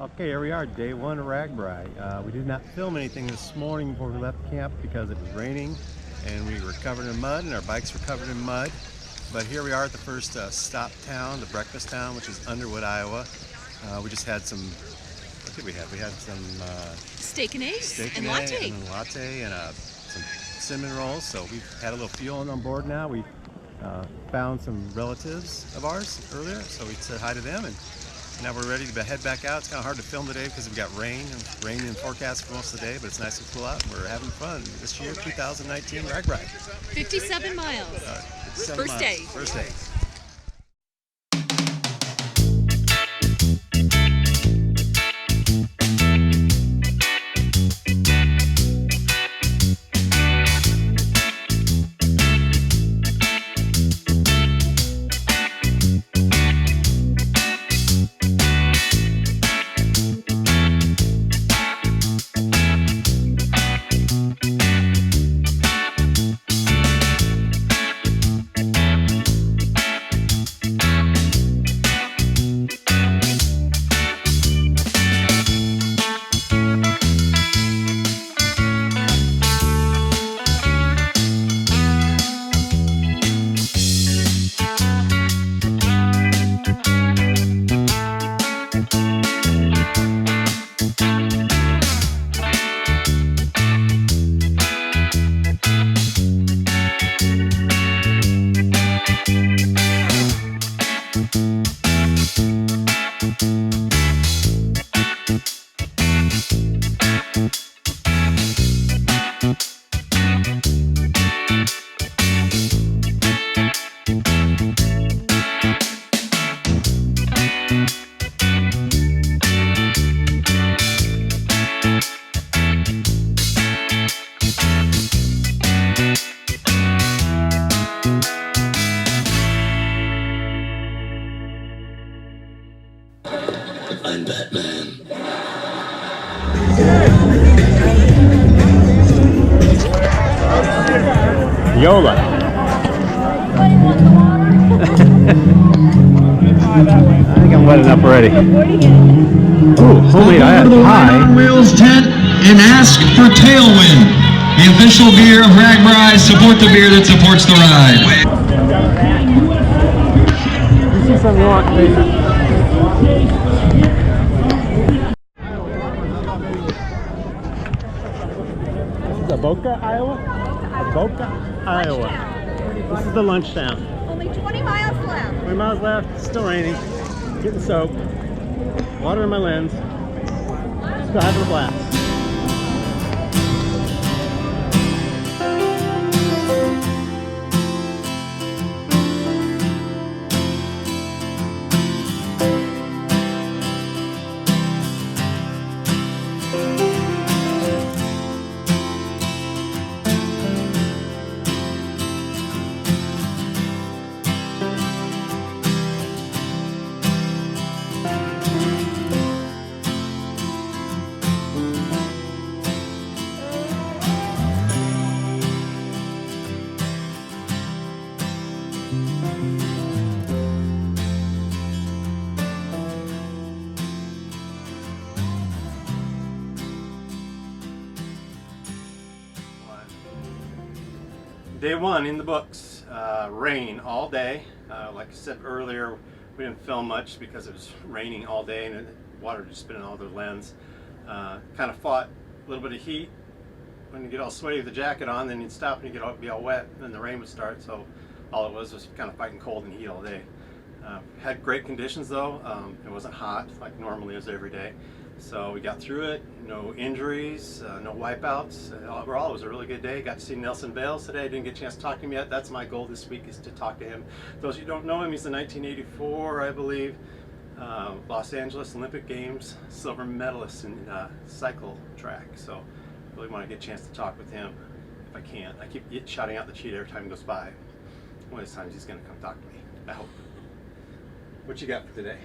Okay, here we are, day one of RAGBRAI. We did not film anything this morning before we left camp because it was raining and we were covered in mud and our bikes were covered in mud. But here we are at the first stop town, the breakfast town, which is Underwood, Iowa. We just had some, what did we have? We had some steak and eggs and latte and some cinnamon rolls. So we've had a little fuel on board now. We found some relatives of ours earlier, so we said hi to them, and now we're ready to head back out. It's kind of hard to film today because we've got rain in forecast for most of the day, but it's nice and cool out and we're having fun this year, 2019 RAGBRAI. 57 miles. First day. First day. I'm Batman. Yola. I think I'm wet enough already. Ooh, homemade pie. On Wheels tent and ask for Tailwind. The official beer of RAGBRAI. Support the beer that supports the ride. You see something you want, baby? Boca, Iowa? Boca, Iowa. This is the lunch town. Only 20 miles left. 20 miles left, still raining, getting soaked, water in my lens, still having a blast. Day one in the books. Rain all day. Like I said earlier, we didn't film much because it was raining all day and the water just been in all the lens. Kind of fought a little bit of heat. When you get all sweaty with the jacket on, then you'd stop and you'd be all wet, and then the rain would start. So all it was kind of fighting cold and heat all day. Had great conditions though. It wasn't hot like normally is every day. So we got through it, no injuries, no wipeouts. Overall, it was a really good day. Got to see Nelson Bales today. I didn't get a chance to talk to him yet. That's my goal this week, is to talk to him. Those of you who don't know him, he's the 1984, I believe, Los Angeles Olympic Games silver medalist in cycle track. So I really want to get a chance to talk with him if I can. I keep shouting out the cheat every time he goes by. One of these times he's going to come talk to me, I hope. What you got for today?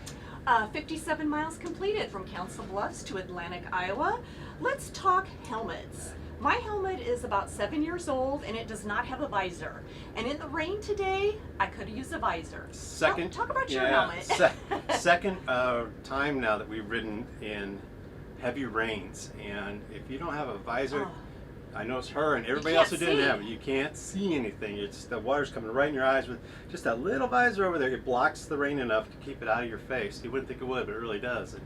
57 miles completed from Council Bluffs to Atlantic, Iowa. Let's talk helmets. My helmet is about 7 years old and it does not have a visor. And in the rain today, I could have used a visor. Second, Talk about your helmet. Second time now that we've ridden in heavy rains, and if you don't have a visor, I know it's her and everybody else who didn't have it. You can't see anything. It's the water's coming right in your eyes with just that little visor over there. It blocks the rain enough to keep it out of your face. You wouldn't think it would, but it really does. And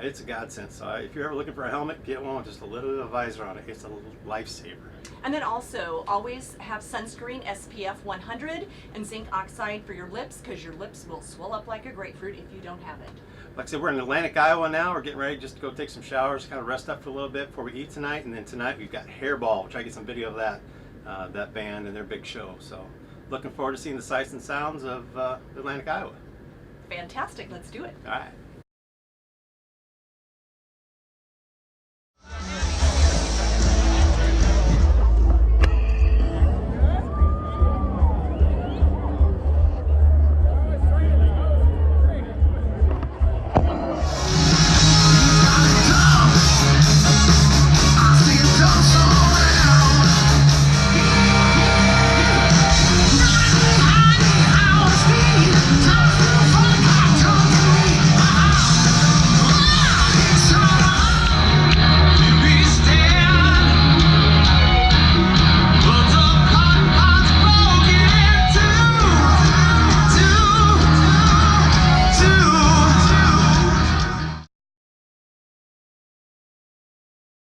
it's a godsend. So if you're ever looking for a helmet, get one with just a little bit of visor on it. It's a lifesaver. And then also, always have sunscreen SPF 100 and zinc oxide for your lips, because your lips will swell up like a grapefruit if you don't have it. Like I said, we're in Atlantic, Iowa now. We're getting ready just to go take some showers, kind of rest up for a little bit before we eat tonight. And then tonight we've got Hairball. We'll try to get some video of that band and their big show. So looking forward to seeing the sights and sounds of Atlantic, Iowa. Fantastic. Let's do it. All right.